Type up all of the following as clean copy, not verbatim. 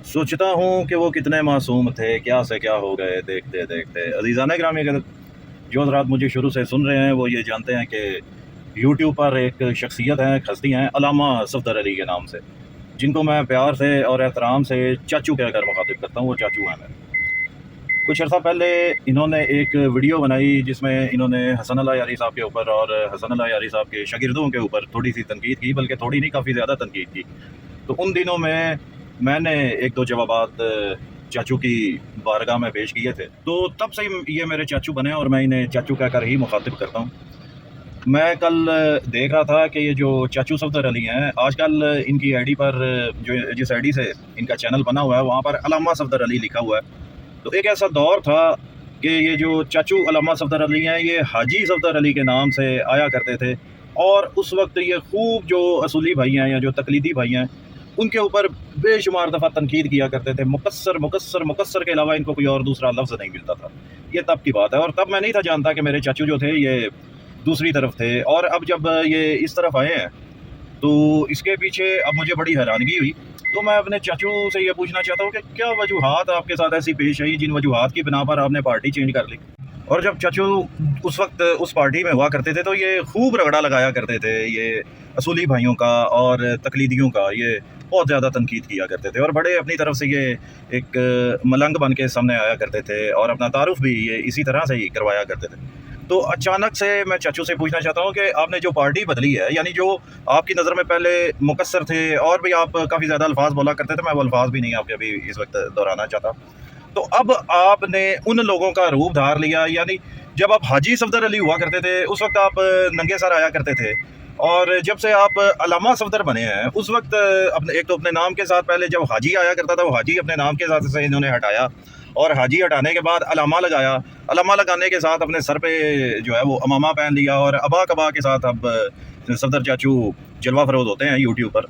सोचता हूँ कि वो कितने मासूम थे, क्या से क्या हो गए देखते देखते। अजीज़ान गिरामी, अगर जो हज़रात मुझे शुरू से सुन रहे हैं वो ये जानते हैं कि यूट्यूब पर एक शख्सियत है, एक हस्ती हैं, अल्लामा सफदर अली के नाम से, जिनको मैं प्यार से और एहतराम से चाचू कहकर मुखातिब करता हूँ। वो चाचू हैं मेरे। कुछ अर्सा पहले इन्होंने एक वीडियो बनाई जिसमें इन्होंने हसन अल्लाह यारी साहब के ऊपर और हसन अल्लाह यारी साहब के शागिर्दों के ऊपर थोड़ी सी तनकीद की, बल्कि थोड़ी नहीं, काफ़ी ज़्यादा तनकीद की। तो उन दिनों में मैंने एक दो जवाबात चाचू की बारगाह में पेश किए थे, तो तब से ही ये मेरे चाचू बने और मैं इन्हें चाचू कहकर ही मुखातिब करता हूँ। मैं कल देख रहा था कि ये जो चाचू सफदर अली हैं, आजकल इनकी आईडी पर, जो जिस आईडी से इनका चैनल बना हुआ है, वहाँ पर अल्लामा सफदर अली लिखा हुआ है। तो एक ऐसा दौर था कि ये जो चाचू अल्लामा सफदर अली हैं, ये हाजी सफदर अली के नाम से आया करते थे, और उस वक्त ये खूब जो असूली भाई हैं या जो तकलीदी भाई हैं, उनके ऊपर बेशुमार दफ़ा तनकीद किया करते थे। मुकस्सर मुकस्सर मुकस्सर के अलावा इनको कोई और दूसरा लफ्ज़ नहीं मिलता था। ये तब की बात है, और तब मैं नहीं था जानता कि मेरे चाचू जो थे ये दूसरी तरफ थे, और अब जब ये इस तरफ आए हैं तो इसके पीछे अब मुझे बड़ी हैरानगी हुई। तो मैं अपने चाचू से ये पूछना चाहता हूँ कि क्या वजूहात आपके साथ ऐसी पेश आई जिन वजूहात की बिना पर आपने पार्टी चेंज कर ली। और जब चाचू उस वक्त उस पार्टी में हुआ करते थे तो ये खूब रगड़ा लगाया करते थे, ये असूली भाइयों का और तकलीदियों का ये बहुत ज़्यादा तनकीद किया करते थे, और बड़े अपनी तरफ से ये एक मलंग बन के सामने आया करते थे, और अपना तारुफ भी ये इसी तरह से ही करवाया करते थे। तो अचानक से मैं चाचू से पूछना चाहता हूँ कि आपने जो पार्टी बदली है, यानी जो आपकी नज़र में पहले मुकस्सर थे और भी आप काफ़ी ज़्यादा अल्फाज बोला करते थे, मैं वो अल्फाज भी नहीं आपके अभी इस वक्त दोहराना चाहता। तो अब आपने उन लोगों का रूप धार लिया, यानी जब आप हाजी सफदर अली हुआ करते थे उस वक्त आप नंगे सर आया करते थे, और जब से आप अल्लामा सफदर बने हैं उस वक्त अपने एक तो अपने नाम के साथ पहले जब हाजी आया करता था, वो हाजी अपने नाम के साथ से इन्होंने हटाया, और हाजी हटाने के बाद अलामा लगाया। अलामा लगाने के साथ अपने सर पे जो है वो अमामा पहन लिया, और अबा कबा के साथ अब सफदर चाचू जलवा फरोज होते हैं यूट्यूब पर।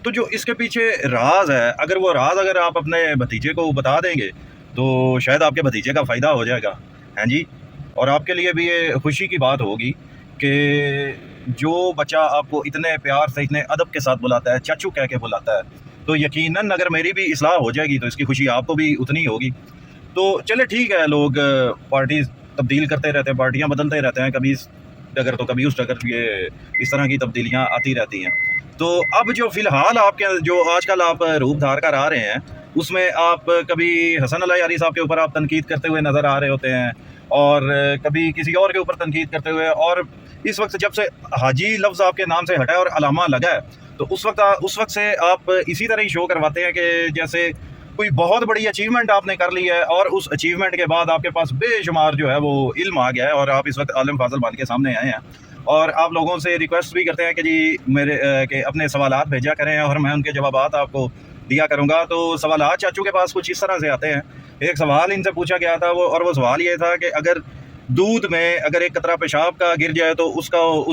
तो जो इसके पीछे राज है, अगर वो राज अगर आप अपने भतीजे को बता देंगे तो शायद आपके भतीजे का फ़ायदा हो जाएगा, हैं जी। और आपके लिए भी ये खुशी की बात होगी कि जो बच्चा आपको इतने प्यार से इतने अदब के साथ बुलाता है, चाचू कह के बुलाता है, तो यकीनन अगर मेरी भी इस्लाह हो जाएगी तो इसकी खुशी आपको भी उतनी ही होगी। तो चले ठीक है, लोग पार्टी तब्दील करते रहते हैं, पार्टियां बदलते रहते हैं, कभी इस डगर तो कभी उस डगर, ये इस तरह की तब्दीलियां आती रहती हैं। तो अब जो फ़िलहाल आपके जो आजकल आप रूप धार कर आ रहे हैं, उसमें आप कभी हसन अल्लाह यारी साहब के ऊपर आप तनकीद करते हुए नज़र आ रहे होते हैं, और कभी किसी और के ऊपर तनकीद करते हुए, और इस वक्त जब से हाजी लफ्ज़ आपके नाम से हटा है और अलामा लगा है, तो उस वक्त से आप इसी तरह ही शो करवाते हैं कि जैसे कोई बहुत बड़ी अचीवमेंट आपने कर ली है, और उस अचीवमेंट के बाद आपके पास बेशुमार जो है वो इल्म आ गया है, और आप इस वक्त आलिम फाजल बन के सामने आए हैं, और आप लोगों से रिक्वेस्ट भी करते हैं कि जी मेरे के अपने सवालात भेजा करें और मैं उनके जवाबात आपको दिया करूँगा। तो सवालात चाचू के पास कुछ इस तरह से आते हैं। एक सवाल इनसे पूछा गया था, और वो सवाल ये था कि अगर दूध में अगर एक कतरा पेशाब का गिर जाए तो उस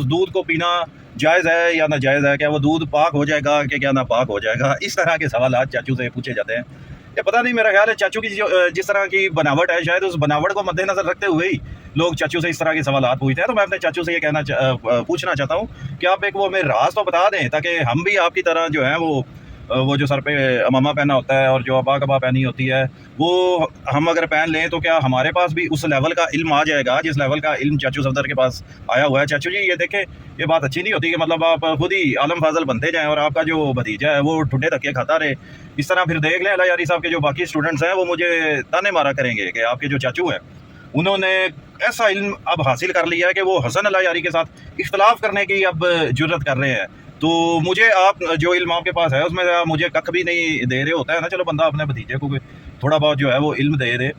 दूध को पीना जायज़ है या नाजायज़ है, क्या वो दूध पाक हो जाएगा कि क्या ना पाक हो जाएगा। इस तरह के सवाल आज चाचू से पूछे जाते हैं। ये पता नहीं, मेरा ख्याल है चाचू की जिस तरह की बनावट है, शायद उस बनावट को मद्देनजर रखते हुए ही लोग चाचू से इस तरह के सवाल पूछते हैं। तो मैं अपने चाचू से ये पूछना चाहता हूँ कि आप एक वो मेरे राज तो बता दें, ताकि हम भी आपकी तरह जो है वो जो सर पे अमामा पहना होता है और जो अबा कबा पहनी होती है, वो हम अगर पहन लें तो क्या हमारे पास भी उस लेवल का इल्म आ जाएगा जिस लेवल का इल्म चाचू सफदर के पास आया हुआ है। चाचू जी ये देखें, ये बात अच्छी नहीं होती कि मतलब आप खुद ही आलम फाजल बनते जाएं और आपका जो भतीजा है वो ठुड्डे धक्के खाता रहे। इस तरह फिर देख लें अल्लाह यारी साहब के जो बाकी स्टूडेंट्स हैं वो मुझे ताने मारा करेंगे कि आपके जो चाचू हैं उन्होंने ऐसा इल्म अब हासिल कर लिया है कि वो हसन अल्लाह यारी के साथ इख्तलाफ करने की अब जुर्रत कर रहे हैं। तो मुझे आप जो इल्म आपके पास है उसमें आप मुझे कख भी नहीं दे रहे होता है ना। चलो बंदा अपने भतीजे को थोड़ा बहुत जो है वो इल्म दे दे,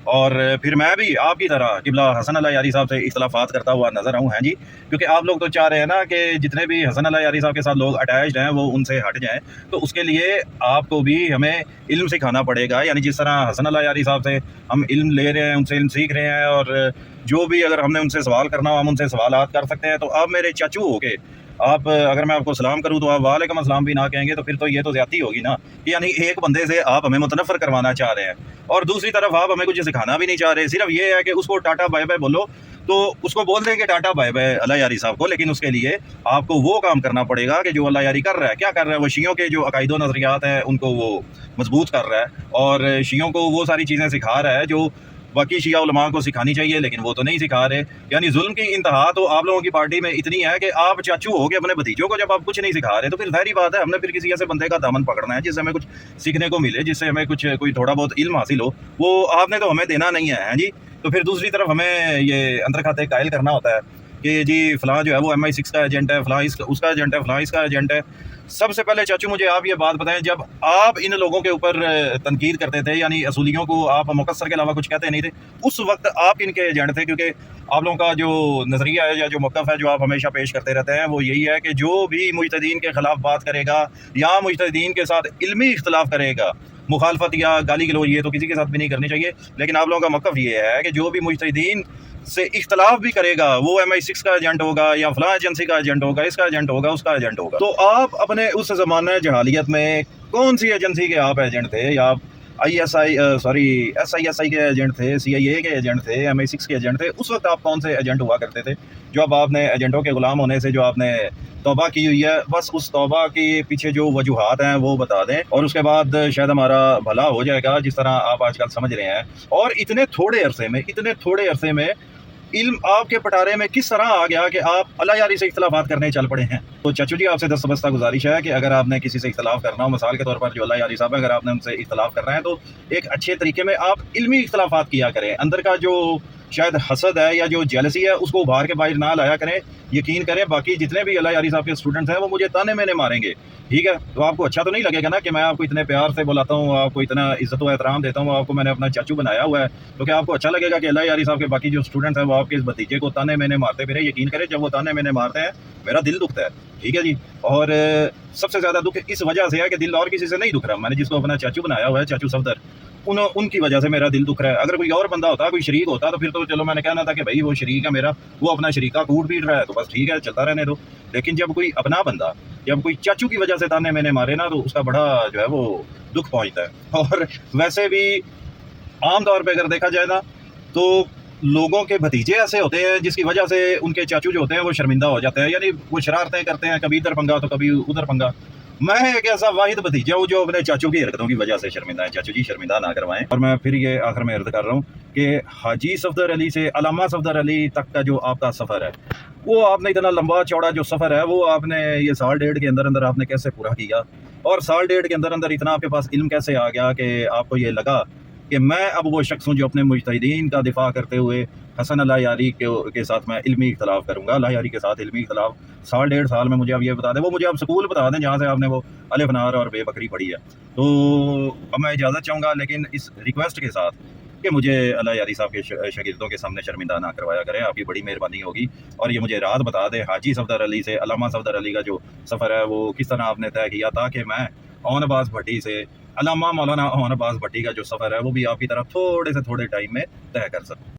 और फिर मैं भी आपकी तरह किबला हसन अल्लाह यारी साहब से इख्तलाफात करता हुआ नज़र आऊँ, हैं जी। क्योंकि आप लोग तो चाह रहे हैं ना कि जितने भी हसन अल्लाह यारी साहब के साथ लोग अटैच्ड हैं वो उनसे हट जाएं, तो उसके लिए आपको भी हमें इल्म सिखाना पड़ेगा। यानी जिस तरह हसन अल्लाह यारी साहब से हम इल्म ले रहे हैं, उनसे इल्म सीख रहे हैं, और जो भी अगर हमने उनसे सवाल करना हो हम उनसे सवालात कर सकते हैं। तो आप मेरे चाचू हो के आप अगर मैं आपको सलाम करूं तो आप वालेकुम अस्सलाम भी ना कहेंगे, तो फिर तो ये तो ज़्यादती होगी ना। यानी एक बंदे से आप हमें मुतनफ़र करवाना चाह रहे हैं और दूसरी तरफ आप हमें कुछ सिखाना भी नहीं चाह रहे, सिर्फ ये है कि उसको टाटा बाय बाय बोलो تو اس کو بول دیں کہ ٹاٹا بائے بائے اللہ یاری صاحب کو، لیکن اس کے لیے آپ کو وہ کام کرنا پڑے گا کہ جو اللہ یاری کر رہا ہے. کیا کر رہا ہے وہ؟ شیعوں کے جو عقائد و نظریات ہیں ان کو وہ مضبوط کر رہا ہے، اور شیعوں کو وہ ساری چیزیں سکھا رہا ہے جو باقی شیعہ علماء کو سکھانی چاہیے، لیکن وہ تو نہیں سکھا رہے. یعنی ظلم کی انتہا تو آپ لوگوں کی پارٹی میں اتنی ہے کہ آپ چاچو ہو کے اپنے بھتیجوں کو جب آپ کچھ نہیں سکھا رہے تو پھر ظاہری بات ہے ہم نے پھر کسی ایسے بندے کا دامن پکڑنا ہے جس سے ہمیں کچھ سیکھنے کو ملے، جس سے ہمیں کچھ کوئی تھوڑا بہت علم حاصل ہو. وہ آپ نے تو ہمیں دینا نہیں ہے جی. تو پھر دوسری طرف ہمیں یہ اندر کھاتے قائل کرنا ہوتا ہے کہ جی فلاں جو ہے وہ MI6 کا ایجنٹ ہے، فلاں اس کا ایجنٹ ہے، فلاں اس کا ایجنٹ ہے. سب سے پہلے چاچو مجھے آپ یہ بات بتائیں، جب آپ ان لوگوں کے اوپر تنقید کرتے تھے، یعنی اصولیوں کو آپ مقصر کے علاوہ کچھ کہتے نہیں تھے، اس وقت آپ ان کے ایجنٹ تھے، کیونکہ آپ لوگوں کا جو نظریہ ہے یا جو موقف ہے جو آپ ہمیشہ پیش کرتے رہتے ہیں وہ یہی ہے کہ جو بھی مجتہدین کے خلاف بات کرے گا یا مجتہدین کے ساتھ علمی اختلاف کرے گا، مخالفت یا گالی گلوچ یہ تو کسی کے ساتھ بھی نہیں کرنی چاہیے، لیکن آپ لوگوں کا موقف یہ ہے کہ جو بھی مجتہدین سے اختلاف بھی کرے گا وہ MI6 کا ایجنٹ ہوگا یا فلاں ایجنسی کا ایجنٹ ہوگا، اس کا ایجنٹ ہوگا، اس کا ایجنٹ ہوگا. تو آپ اپنے اس زمانہ جہالیت میں کون سی ایجنسی کے آپ ایجنٹ تھے؟ یا آپ SISI کے ایجنٹ تھے، CIA کے ایجنٹ تھے، MI6 کے ایجنٹ تھے؟ اس وقت آپ کون سے ایجنٹ ہوا کرتے تھے؟ جو اب آپ نے ایجنٹوں کے غلام ہونے سے جو آپ نے توبہ کی ہوئی ہے، بس اس توبہ کے پیچھے جو وجوہات ہیں وہ بتا دیں، اور اس کے بعد شاید ہمارا بھلا ہو جائے گا، جس طرح آپ آج کل سمجھ رہے ہیں. اور اتنے تھوڑے عرصے میں علم آپ کے پٹارے میں کس طرح آ گیا کہ آپ اللہ یاری سے اختلافات کرنے چل پڑے ہیں؟ تو چچو جی آپ سے دستبستہ گزارش ہے کہ اگر آپ نے کسی سے اختلاف کرنا ہو، مثال کے طور پر جو اللہ یاری صاحب ہے، اگر آپ نے ان سے اختلاف کرنا ہے تو ایک اچھے طریقے میں آپ علمی اختلافات کیا کریں. اندر کا جو شاید حسد ہے یا جو جیلسی ہے اس کو ابھار کے باہر نہ لایا کریں. یقین کریں باقی جتنے بھی اللہ یاری صاحب کے اسٹوڈنٹس ہیں وہ مجھے تانے میں ماریں گے، ٹھیک ہے؟ تو آپ کو اچھا تو نہیں لگے گا نا کہ میں آپ کو اتنے پیار سے بلاتا ہوں، آپ کو اتنا عزت و احترام دیتا ہوں، آپ کو میں نے اپنا چاچو بنایا ہوا ہے، تو کیا آپ کو اچھا لگے گا کہ اللہ یاری صاحب کے باقی جو اسٹوڈنٹس ہیں وہ آپ کے اس بھتیجے کو تانے میں مارتے پھرے؟ یقین کریں جب وہ تانے میں مارتے ہیں میرا دل دکھتا ہے، ٹھیک ہے جی. اور سب سے زیادہ دکھ اس وجہ سے ہے کہ دل اور کسی سے نہیں دکھ رہا، میں نے جس کو اپنا چاچو بنایا ہوا ہے، چاچو صفدر، ان کی وجہ سے میرا دل دکھ رہا ہے. اگر کوئی اور بندہ ہوتا، کوئی شریک ہوتا تو پھر تو چلو میں نے کہنا تھا کہ بھائی وہ شریک ہے میرا، وہ اپنا شریکہ کوٹ پیٹ رہا ہے تو بس ٹھیک ہے چلتا رہنے دو. لیکن جب کوئی اپنا بندہ، جب کوئی چاچو کی وجہ سے تانے میں مارے نا تو اس کا بڑا جو ہے وہ دکھ پہنچتا ہے. اور ویسے بھی عام طور پہ اگر دیکھا جائے نا تو لوگوں کے بھتیجے ایسے ہوتے ہیں جس کی وجہ سے ان کے چاچو جو ہوتے ہیں وہ شرمندہ ہو جاتے ہیں، یعنی وہ شرارتیں کرتے ہیں، کبھی ادھر پنگا تو کبھی ادھر پنگا. میں ایک ایسا واحد بھتیجا ہوں جو اپنے چاچو کی حرکتوں کی وجہ سے شرمندہ ہے. چاچو جی شرمندہ نہ کروائیں. اور میں پھر یہ آخر میں عرض کر رہا ہوں کہ حاجی صفدر علی سے علامہ صفدر علی تک کا جو آپ کا سفر ہے وہ آپ نے اتنا لمبا چوڑا جو سفر ہے وہ آپ نے یہ سال ڈیڑھ کے اندر آپ نے کیسے پورا کیا؟ اور سال ڈیڑھ کے اندر اتنا آپ کے پاس علم کیسے آ گیا کہ آپ کو یہ لگا کہ میں اب وہ شخص ہوں جو اپنے مجتہدین کا دفاع کرتے ہوئے حسن اللہ یاری کے ساتھ میں علمی اختلاف کروں گا؟ اللہ یاری کے ساتھ علمی اختلاف سال ڈیڑھ سال میں مجھے اب یہ بتا دیں، وہ مجھے اب سکول بتا دیں جہاں سے آپ نے وہ الف نار اور بے بکری پڑھی ہے. تو اب میں اجازت چاہوں گا، لیکن اس ریکویسٹ کے ساتھ کہ مجھے اللہ یاری صاحب کے شاگردوں کے سامنے شرمندہ نہ کروایا کریں، آپ کی بڑی مہربانی ہوگی. اور یہ مجھے رات بتا دیں حاجی صفدر علی سے علامہ صفدر علی کا جو سفر ہے وہ کس طرح آپ نے طے کیا، تاکہ میں اون عباس بھٹی سے علامہ مولانا اون عباس بھٹی کا جو سفر ہے وہ بھی آپ کی طرف تھوڑے سے تھوڑے ٹائم میں طے کر سکوں.